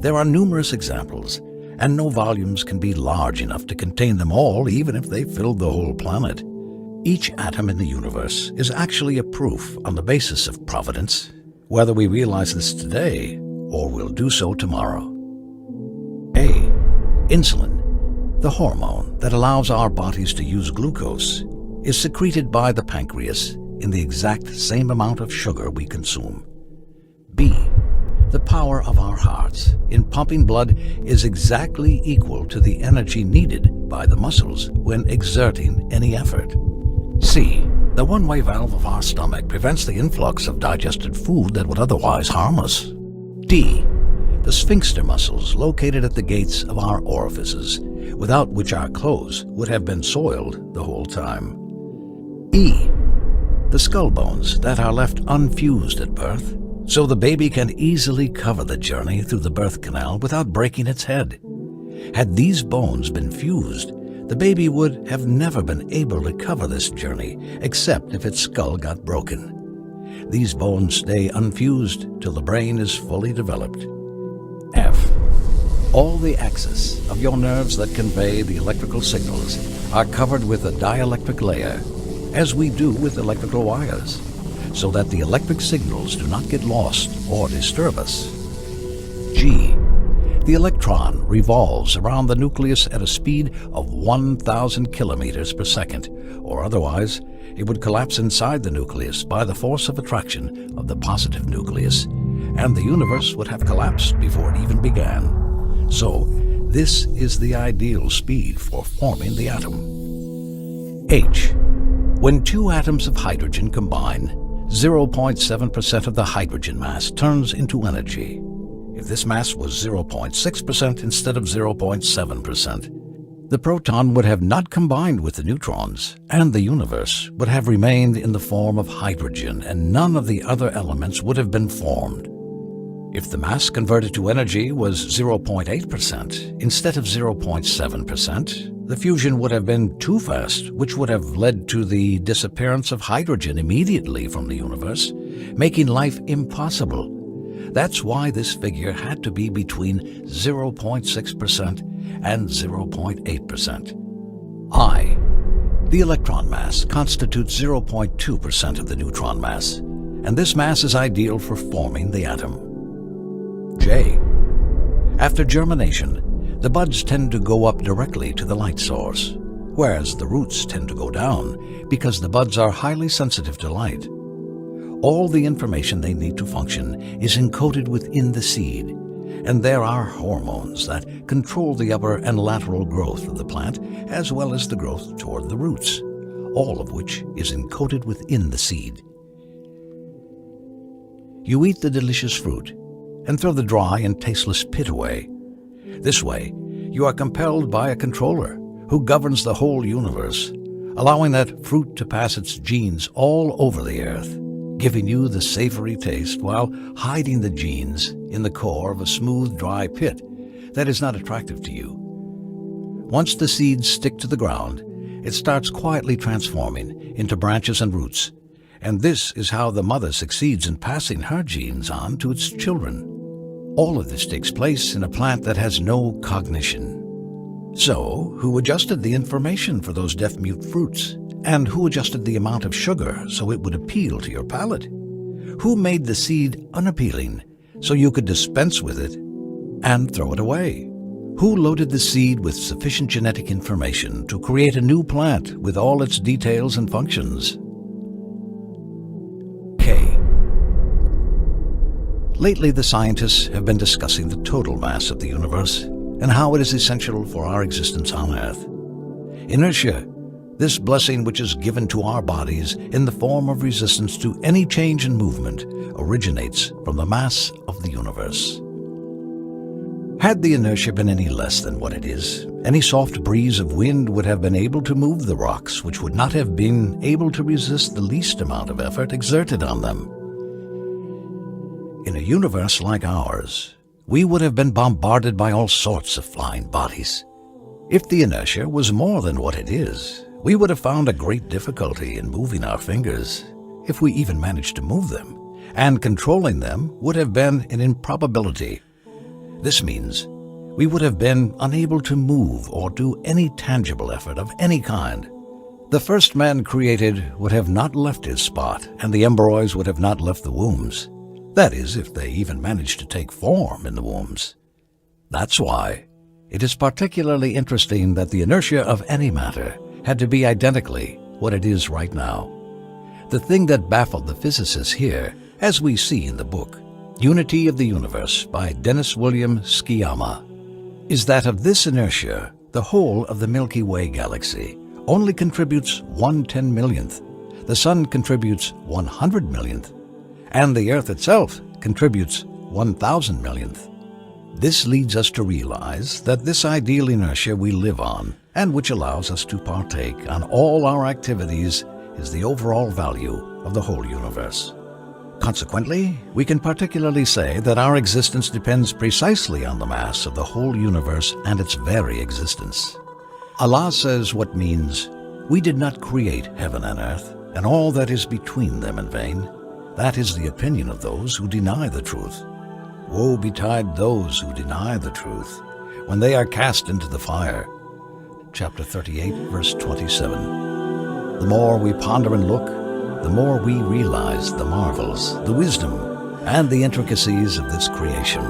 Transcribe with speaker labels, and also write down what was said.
Speaker 1: There are numerous examples, and no volumes can be large enough to contain them all, even if they filled the whole planet. Each atom in the universe is actually a proof on the basis of providence, whether we realize this today or will do so tomorrow. A. Insulin, the hormone that allows our bodies to use glucose, is secreted by the pancreas in the exact same amount of sugar we consume. B. The power of our hearts in pumping blood is exactly equal to the energy needed by the muscles when exerting any effort. C. The one-way valve of our stomach prevents the influx of digested food that would otherwise harm us. D. The sphincter muscles located at the gates of our orifices, without which our clothes would have been soiled the whole time. E. The skull bones that are left unfused at birth, so the baby can easily cover the journey through the birth canal without breaking its head. Had these bones been fused, the baby would have never been able to cover this journey except if its skull got broken. These bones stay unfused till the brain is fully developed. F. All the axes of your nerves that convey the electrical signals are covered with a dielectric layer, as we do with electrical wires, so that the electric signals do not get lost or disturb us. G. The electron revolves around the nucleus at a speed of 1,000 kilometers per second, or otherwise it would collapse inside the nucleus by the force of attraction of the positive nucleus, and the universe would have collapsed before it even began. So, this is the ideal speed for forming the atom. H. When two atoms of hydrogen combine, 0.7% of the hydrogen mass turns into energy. If this mass was 0.6% instead of 0.7%, the proton would have not combined with the neutrons, and the universe would have remained in the form of hydrogen, and none of the other elements would have been formed. If the mass converted to energy was 0.8% instead of 0.7%, the fusion would have been too fast, which would have led to the disappearance of hydrogen immediately from the universe, making life impossible. That's why this figure had to be between 0.6% and 0.8%. I. The electron mass constitutes 0.2% of the neutron mass, and this mass is ideal for forming the atom. J. After germination, the buds tend to go up directly to the light source, whereas the roots tend to go down because the buds are highly sensitive to light. All the information they need to function is encoded within the seed, and there are hormones that control the upper and lateral growth of the plant as well as the growth toward the roots, all of which is encoded within the seed. You eat the delicious fruit and throw the dry and tasteless pit away. This way, you are compelled by a controller who governs the whole universe, allowing that fruit to pass its genes all over the earth, giving you the savory taste while hiding the genes in the core of a smooth, dry pit that is not attractive to you. Once the seeds stick to the ground, it starts quietly transforming into branches and roots, and this is how the mother succeeds in passing her genes on to its children. All of this takes place in a plant that has no cognition. So, who adjusted the information for those deaf-mute fruits? And who adjusted the amount of sugar so it would appeal to your palate? Who made the seed unappealing so you could dispense with it and throw it away? Who loaded the seed with sufficient genetic information to create a new plant with all its details and functions? K. Lately, the scientists have been discussing the total mass of the universe and how it is essential for our existence on Earth. Inertia, this blessing which is given to our bodies in the form of resistance to any change in movement, originates from the mass of the universe. Had the inertia been any less than what it is, any soft breeze of wind would have been able to move the rocks, which would not have been able to resist the least amount of effort exerted on them. In a universe like ours, we would have been bombarded by all sorts of flying bodies. If the inertia was more than what it is, we would have found a great difficulty in moving our fingers, if we even managed to move them, and controlling them would have been an improbability. This means we would have been unable to move or do any tangible effort of any kind. The first man created would have not left his spot, and the embryos would have not left the wombs. That is, if they even managed to take form in the wombs. That's why it is particularly interesting that the inertia of any matter had to be identically what it is right now. The thing that baffled the physicists here, as we see in the book, Unity of the Universe by Dennis William Sciyama, is that of this inertia, the whole of the Milky Way galaxy only contributes 1/10,000,000th, the Sun contributes 100,000,000th, and the Earth itself contributes 1,000,000,000th. This leads us to realize that this ideal inertia we live on, and which allows us to partake on all our activities, is the overall value of the whole universe. Consequently, we can particularly say that our existence depends precisely on the mass of the whole universe and its very existence. Allah says what means, "We did not create heaven and earth, and all that is between them in vain." That is the opinion of those who deny the truth. Woe betide those who deny the truth, when they are cast into the fire. Chapter 38, verse 27. The more we ponder and look, the more we realize the marvels, the wisdom, and the intricacies of this creation.